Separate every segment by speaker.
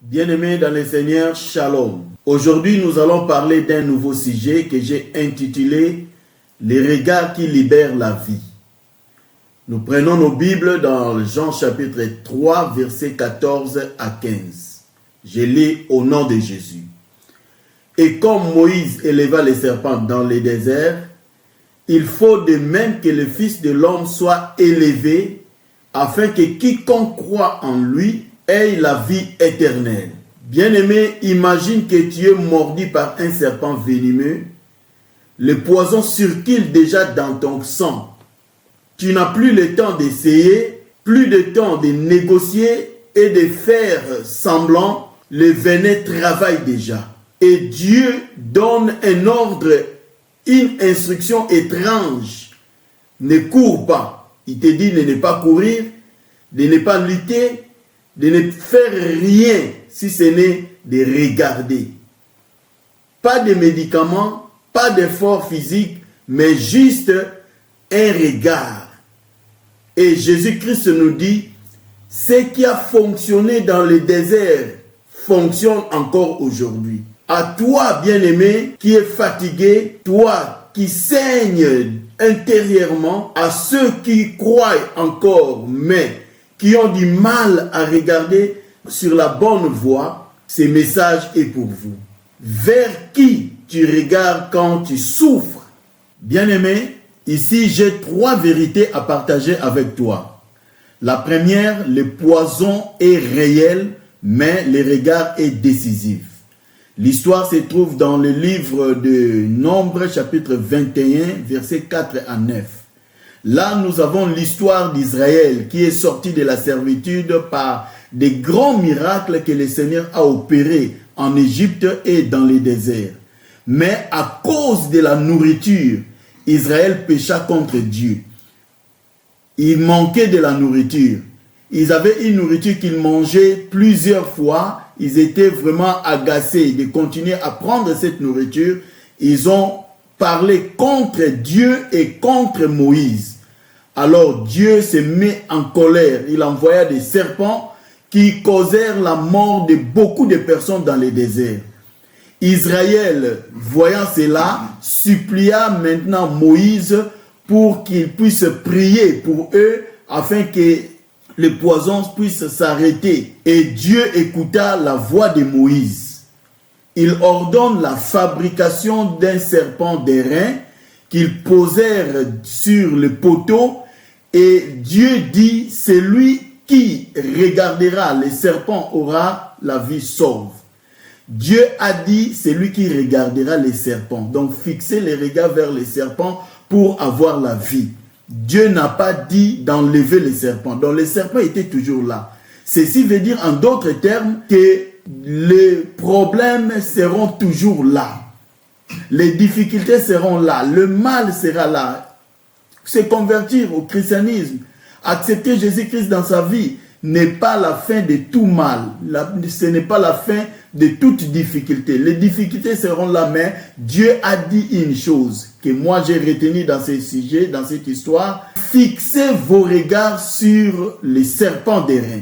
Speaker 1: Bien-aimés dans le Seigneur, Shalom. Aujourd'hui, nous allons parler d'un nouveau sujet que j'ai intitulé « Les regards qui libèrent la vie ». Nous prenons nos Bibles dans Jean chapitre 3, versets 14 à 15. Je lis au nom de Jésus. « Et comme Moïse éleva les serpents dans les déserts, il faut de même que le Fils de l'homme soit élevé, afin que quiconque croit en lui ait la vie éternelle. » Bien-aimé, imagine que tu es mordu par un serpent venimeux. Le poison circule déjà dans ton sang. Tu n'as plus le temps d'essayer, plus de temps de négocier et de faire semblant. Le venin travaille déjà. Et Dieu donne un ordre, une instruction étrange. Ne cours pas. Il te dit de ne pas courir, de ne pas lutter, de ne faire rien si ce n'est de regarder. Pas de médicaments, pas d'effort physique, mais juste un regard. Et Jésus-Christ nous dit, ce qui a fonctionné dans le désert fonctionne encore aujourd'hui. À toi, bien-aimé, qui est fatigué, toi qui saigne intérieurement, à ceux qui croient encore, mais qui ont du mal à regarder sur la bonne voie, ce message est pour vous. Vers qui tu regardes quand tu souffres? Bien-aimé, ici j'ai 3 vérités à partager avec toi. La première, le poison est réel, mais le regard est décisif. L'histoire se trouve dans le livre de Nombre, chapitre 21, versets 4 à 9. Là, nous avons l'histoire d'Israël qui est sorti de la servitude par des grands miracles que le Seigneur a opérés en Égypte et dans les déserts. Mais à cause de la nourriture, Israël pécha contre Dieu. Il manquait de la nourriture. Ils avaient une nourriture qu'ils mangeaient plusieurs fois. Ils étaient vraiment agacés de continuer à prendre cette nourriture. Ils ont parlé contre Dieu et contre Moïse. Alors Dieu se met en colère. Il envoya des serpents qui causèrent la mort de beaucoup de personnes dans les déserts. Israël, voyant cela, supplia maintenant Moïse pour qu'il puisse prier pour eux afin que le poison puisse s'arrêter. Et Dieu écouta la voix de Moïse. Il ordonne la fabrication d'un serpent d'airain qu'ils posèrent sur le poteau. Et Dieu dit, celui qui regardera les serpents aura la vie sauve. Dieu a dit, celui qui regardera les serpents. Donc fixez les regards vers les serpents pour avoir la vie. Dieu n'a pas dit d'enlever les serpents. Donc les serpents étaient toujours là. Ceci veut dire en d'autres termes que les problèmes seront toujours là. Les difficultés seront là. Le mal sera là. Se convertir au christianisme, accepter Jésus-Christ dans sa vie n'est pas la fin de tout mal. Ce n'est pas la fin de toute difficulté. Les difficultés seront là, mais Dieu a dit une chose que moi j'ai retenue dans ce sujet, dans cette histoire. Fixez vos regards sur les serpents d'airain.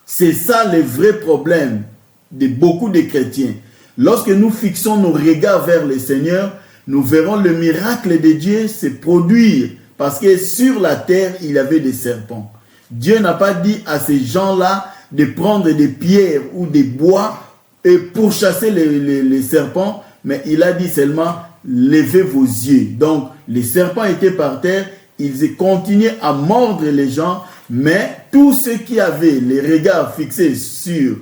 Speaker 1: C'est ça le vrai problème de beaucoup de chrétiens. Lorsque nous fixons nos regards vers le Seigneur, nous verrons le miracle de Dieu se produire parce que sur la terre, il y avait des serpents. Dieu n'a pas dit à ces gens-là de prendre des pierres ou des bois et pour chasser les serpents, mais il a dit seulement, levez vos yeux. Donc, les serpents étaient par terre, ils continuaient à mordre les gens, mais tous ceux qui avaient les regards fixés sur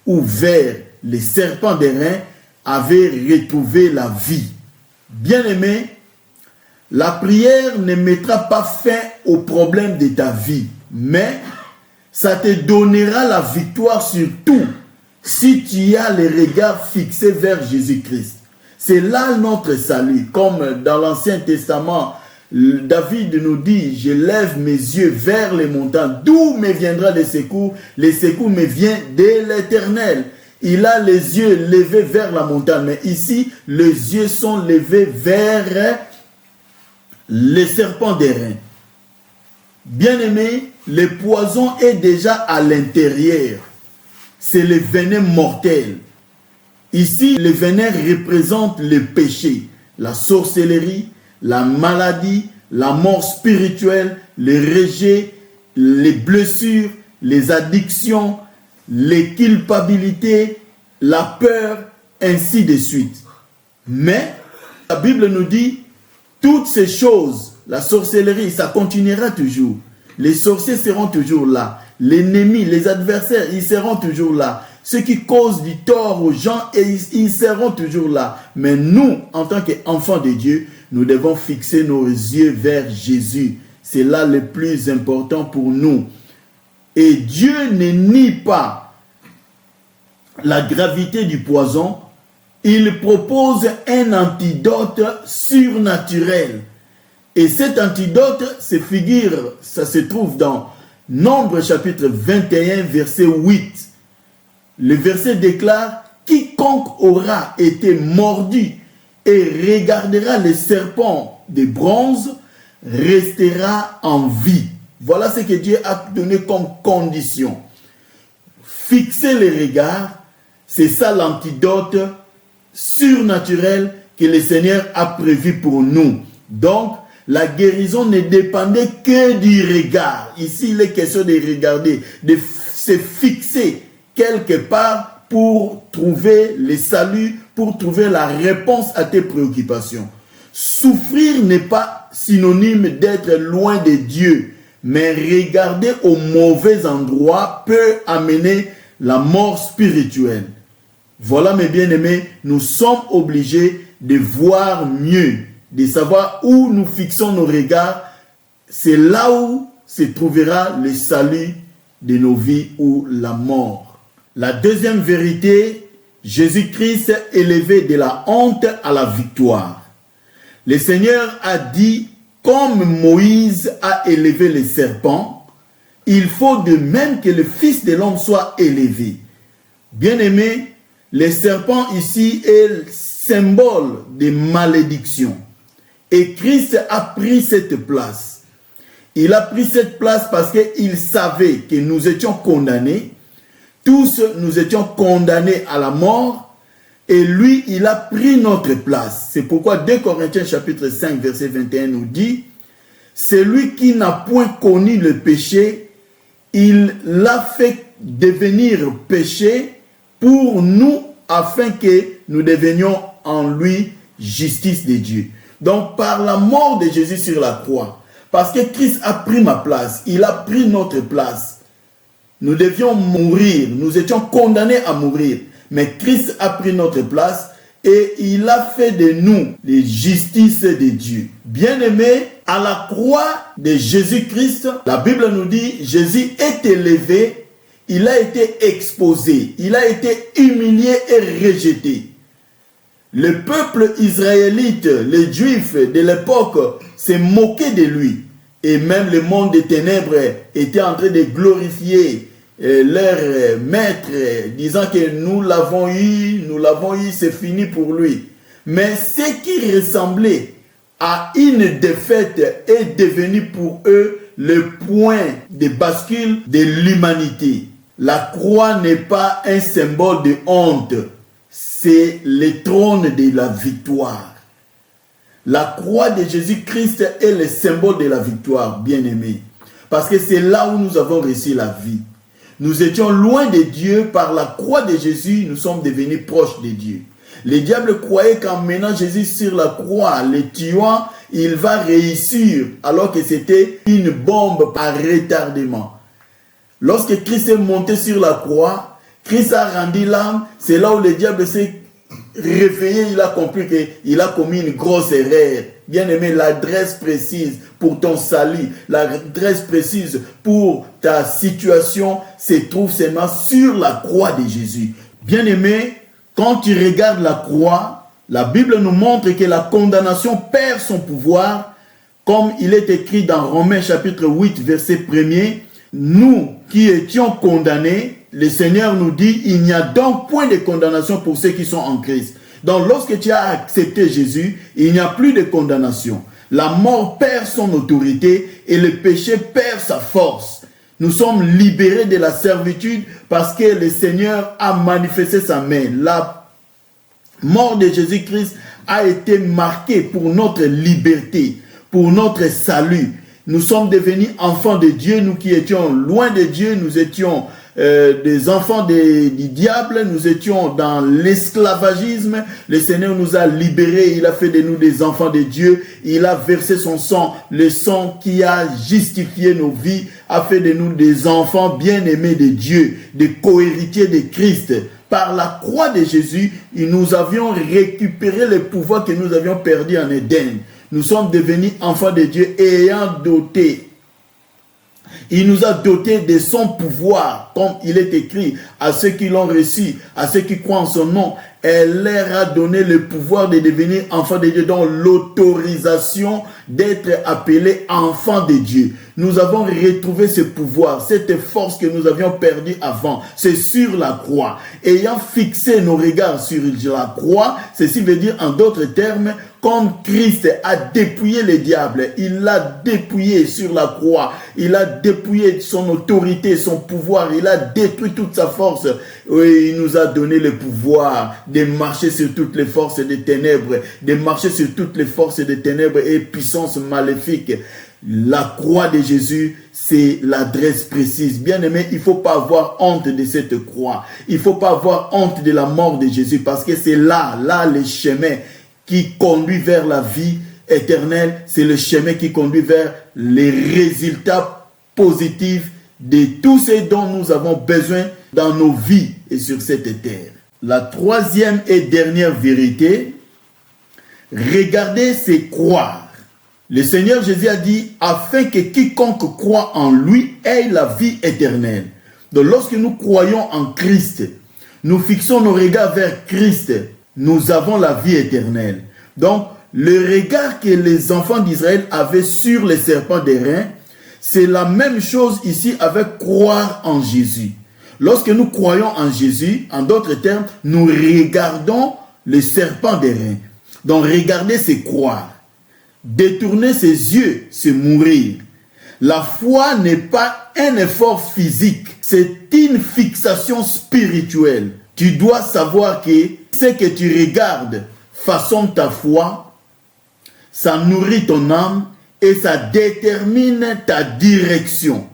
Speaker 1: ou vers les serpents d'airain avaient retrouvé la vie. Bien-aimé, la prière ne mettra pas fin au problème de ta vie, mais ça te donnera la victoire sur tout si tu as les regards fixés vers Jésus-Christ. C'est là notre salut, comme dans l'Ancien Testament, David nous dit, je lève mes yeux vers les montagnes, d'où me viendra le secours? Le secours me vient de l'Éternel. Il a les yeux levés vers la montagne. Mais ici, les yeux sont levés vers les serpents d'airain. Bien-aimé, le poison est déjà à l'intérieur. c'est le venin mortel. Ici, le venin représente le péché, la sorcellerie, la maladie, la mort spirituelle, le rejet, les blessures, les addictions, les culpabilités, la peur, ainsi de suite. Mais la Bible nous dit, toutes ces choses, la sorcellerie, ça continuera toujours. Les sorciers seront toujours là. L'ennemi, les adversaires, ils seront toujours là. Ceux qui causent du tort aux gens, ils seront toujours là. Mais nous, en tant qu'enfants de Dieu, nous devons fixer nos yeux vers Jésus. C'est là le plus important pour nous. Et Dieu ne nie pas la gravité du poison. Il propose un antidote surnaturel. Et cet antidote ça se trouve dans Nombre chapitre 21, verset 8. Le verset déclare, « Quiconque aura été mordu et regardera les serpents de bronze restera en vie. » Voilà ce que Dieu a donné comme condition. Fixer les regards, c'est ça l'antidote surnaturel que le Seigneur a prévu pour nous. Donc, la guérison ne dépendait que du regard. Ici, il est question de regarder, de se fixer quelque part pour trouver le salut, pour trouver la réponse à tes préoccupations. Souffrir n'est pas synonyme d'être loin de Dieu, mais regarder au mauvais endroit peut amener la mort spirituelle. Voilà, mes bien-aimés, nous sommes obligés de voir mieux, de savoir où nous fixons nos regards. C'est là où se trouvera le salut de nos vies ou la mort. La deuxième vérité, Jésus-Christ élevé de la honte à la victoire. Le Seigneur a dit, comme Moïse a élevé les serpents, il faut de même que le Fils de l'homme soit élevé. Bien-aimés, le serpent ici est le symbole de malédiction. Et Christ a pris cette place. Il a pris cette place parce qu'il savait que nous étions condamnés. Tous nous étions condamnés à la mort. Et lui, il a pris notre place. C'est pourquoi 2 Corinthiens chapitre 5 verset 21 nous dit, « Celui qui n'a point connu le péché, il l'a fait devenir péché pour nous, afin que nous devenions en lui justice de Dieu. » Donc, par la mort de Jésus sur la croix, parce que Christ a pris ma place, il a pris notre place. Nous devions mourir, nous étions condamnés à mourir. Mais Christ a pris notre place et il a fait de nous les justices de Dieu. Bien-aimés, à la croix de Jésus-Christ, la Bible nous dit, Jésus est élevé, il a été exposé, il a été humilié et rejeté. Le peuple israélite, les Juifs de l'époque, s'est moqué de lui. Et même le monde des ténèbres était en train de glorifier leur maître, disant que nous l'avons eu, c'est fini pour lui. Mais ce qui ressemblait à une défaite est devenu pour eux le point de bascule de l'humanité. La croix n'est pas un symbole de honte, c'est le trône de la victoire. La croix de Jésus-Christ est le symbole de la victoire, bien-aimés. Parce que c'est là où nous avons reçu la vie. Nous étions loin de Dieu, par la croix de Jésus, nous sommes devenus proches de Dieu. Le diable croyait qu'en menant Jésus sur la croix, le tuant, il va réussir, alors que c'était une bombe par retardement. Lorsque Christ est monté sur la croix, Christ a rendu l'âme, c'est là où le diable s'est réveillé, il a compris qu'il a commis une grosse erreur. Bien aimé, l'adresse précise pour ton salut, l'adresse précise pour ta situation se trouve seulement sur la croix de Jésus. Bien aimé, quand tu regardes la croix, la Bible nous montre que la condamnation perd son pouvoir, comme il est écrit dans Romains chapitre 8, verset 1er. Nous qui étions condamnés, le Seigneur nous dit, il n'y a donc point de condamnation pour ceux qui sont en Christ. Donc lorsque tu as accepté Jésus, il n'y a plus de condamnation. La mort perd son autorité et le péché perd sa force. Nous sommes libérés de la servitude parce que le Seigneur a manifesté sa main. La mort de Jésus-Christ a été marquée pour notre liberté, pour notre salut. Nous sommes devenus enfants de Dieu, nous qui étions loin de Dieu, nous étions des enfants du diable, nous étions dans l'esclavagisme. Le Seigneur nous a libérés, il a fait de nous des enfants de Dieu, il a versé son sang, le sang qui a justifié nos vies, a fait de nous des enfants bien-aimés de Dieu, des co-héritiers de Christ. Par la croix de Jésus, nous avions récupéré le pouvoir que nous avions perdu en Éden. Nous sommes devenus enfants de Dieu ayant doté. Il nous a dotés de son pouvoir, comme il est écrit, à ceux qui l'ont reçu, à ceux qui croient en son nom. Elle leur a donné le pouvoir de devenir enfants de Dieu, donc l'autorisation d'être appelés enfants de Dieu. Nous avons retrouvé ce pouvoir, cette force que nous avions perdue avant. C'est sur la croix. Ayant fixé nos regards sur la croix, ceci veut dire en d'autres termes, comme Christ a dépouillé le diable, il l'a dépouillé sur la croix, il a dépouillé son autorité, son pouvoir, il a détruit toute sa force. Oui, il nous a donné le pouvoir de marcher sur toutes les forces des ténèbres, de marcher sur toutes les forces des ténèbres et puissances maléfiques. La croix de Jésus, c'est l'adresse précise. Bien aimé, il ne faut pas avoir honte de cette croix. Il ne faut pas avoir honte de la mort de Jésus parce que c'est là le chemin qui conduit vers la vie éternelle. C'est le chemin qui conduit vers les résultats positifs de tout ce dont nous avons besoin dans nos vies et sur cette terre. La troisième et dernière vérité, regarder, c'est croire. Le Seigneur Jésus a dit, afin que quiconque croit en lui ait la vie éternelle. Donc lorsque nous croyons en Christ, nous fixons nos regards vers Christ, nous avons la vie éternelle. Donc le regard que les enfants d'Israël avaient sur les serpents d'airain, c'est la même chose ici avec croire en Jésus. Lorsque nous croyons en Jésus, en d'autres termes, nous regardons les serpents d'airain. Donc regarder, c'est croire. Détourner ses yeux, c'est mourir. La foi n'est pas un effort physique, c'est une fixation spirituelle. Tu dois savoir que ce que tu regardes façonne ta foi, ça nourrit ton âme et ça détermine ta direction.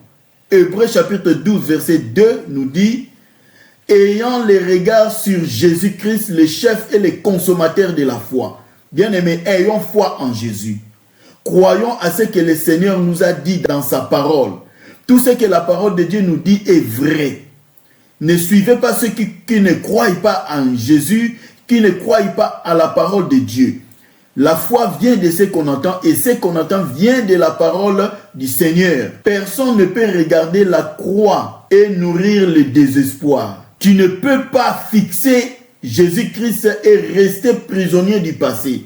Speaker 1: Hébreux chapitre 12, verset 2 nous dit « Ayant les regards sur Jésus-Christ, le chef et le consommateur de la foi. » Bien-aimés, ayons foi en Jésus. Croyons à ce que le Seigneur nous a dit dans sa parole. Tout ce que la parole de Dieu nous dit est vrai. Ne suivez pas ceux qui ne croient pas en Jésus, qui ne croient pas à la parole de Dieu. La foi vient de ce qu'on entend et ce qu'on entend vient de la parole du Seigneur. Personne ne peut regarder la croix et nourrir le désespoir. Tu ne peux pas fixer Jésus-Christ et rester prisonnier du passé.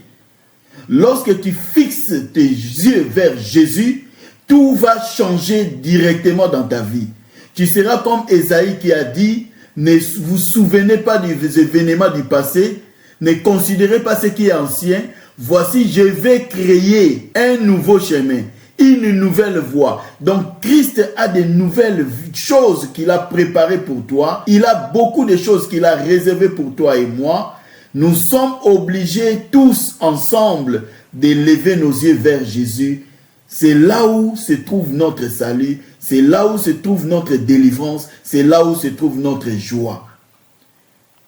Speaker 1: Lorsque tu fixes tes yeux vers Jésus, tout va changer directement dans ta vie. Tu seras comme Ésaïe qui a dit, ne vous souvenez pas des événements du passé, ne considérez pas ce qui est ancien. Voici, je vais créer un nouveau chemin, une nouvelle voie. Donc, Christ a de nouvelles choses qu'il a préparées pour toi. Il a beaucoup de choses qu'il a réservées pour toi et moi. Nous sommes obligés tous ensemble de lever nos yeux vers Jésus. C'est là où se trouve notre salut. C'est là où se trouve notre délivrance. C'est là où se trouve notre joie.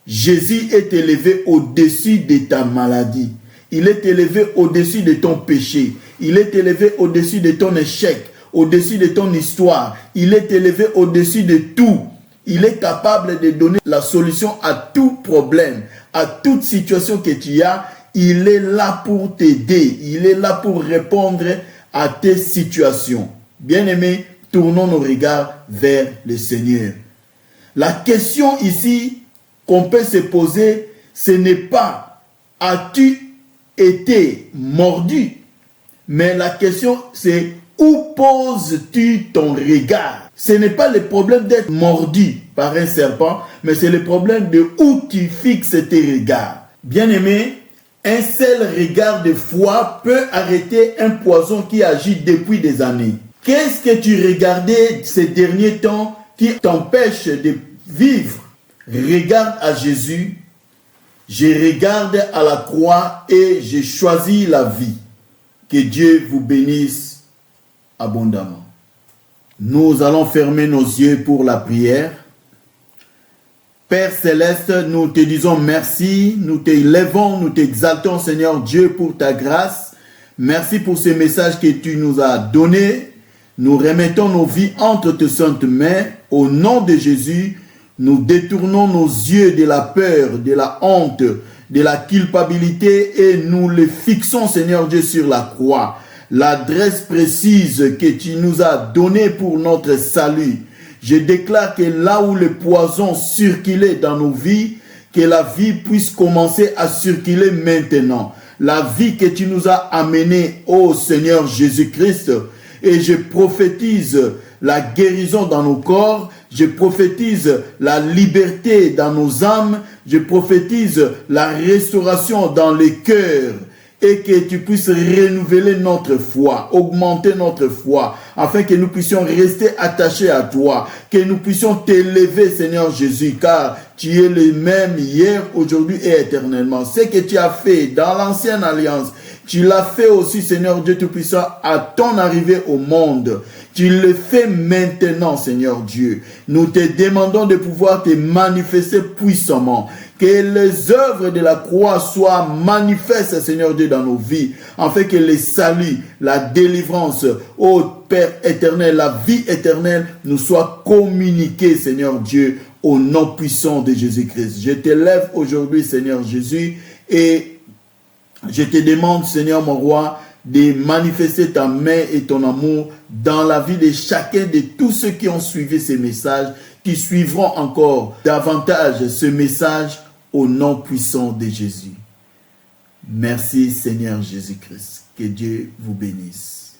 Speaker 1: Jésus est élevé au-dessus de ta maladie. Il est élevé au-dessus de ton péché. Il est élevé au-dessus de ton échec, au-dessus de ton histoire. Il est élevé au-dessus de tout. Il est capable de donner la solution à tout problème, à toute situation que tu as. Il est là pour t'aider. Il est là pour répondre à tes situations. Bien-aimés, tournons nos regards vers le Seigneur. La question ici qu'on peut se poser, ce n'est pas « as-tu été mordu ?» Mais la question c'est « où poses-tu ton regard ?» Ce n'est pas le problème d'être mordu par un serpent, mais c'est le problème de où tu fixes tes regards. Bien-aimé, un seul regard de foi peut arrêter un poison qui agit depuis des années. Qu'est-ce que tu regardais ces derniers temps qui t'empêche de vivre? Regarde à Jésus. Je regarde à la croix et j'ai choisi la vie. Que Dieu vous bénisse abondamment. Nous allons fermer nos yeux pour la prière. Père Céleste, nous te disons merci, nous t'élevons, nous t'exaltons Seigneur Dieu pour ta grâce. Merci pour ce message que tu nous as donné. Nous remettons nos vies entre tes saintes mains. Au nom de Jésus, nous détournons nos yeux de la peur, de la honte, de la culpabilité et nous les fixons, Seigneur Dieu, sur la croix. L'adresse précise que tu nous as donnée pour notre salut. Je déclare que là où le poison circulait dans nos vies, que la vie puisse commencer à circuler maintenant. La vie que tu nous as amenée, ô Seigneur Jésus-Christ, et je prophétise la guérison dans nos corps, je prophétise la liberté dans nos âmes, je prophétise la restauration dans les cœurs et que tu puisses renouveler notre foi, augmenter notre foi, afin que nous puissions rester attachés à toi, que nous puissions t'élever, Seigneur Jésus, car tu es le même hier, aujourd'hui et éternellement. Ce que tu as fait dans l'ancienne alliance, tu l'as fait aussi, Seigneur Dieu Tout-Puissant, à ton arrivée au monde. Tu le fais maintenant, Seigneur Dieu. Nous te demandons de pouvoir te manifester puissamment. Que les œuvres de la croix soient manifestes, Seigneur Dieu, dans nos vies, afin que le salut, la délivrance, ô Père éternel, la vie éternelle nous soit communiquée, Seigneur Dieu, au nom puissant de Jésus-Christ. Je t'élève aujourd'hui, Seigneur Jésus, et je te demande, Seigneur mon roi, de manifester ta main et ton amour dans la vie de chacun de tous ceux qui ont suivi ces messages, qui suivront encore davantage ce message au nom puissant de Jésus. Merci Seigneur Jésus-Christ. Que Dieu vous bénisse.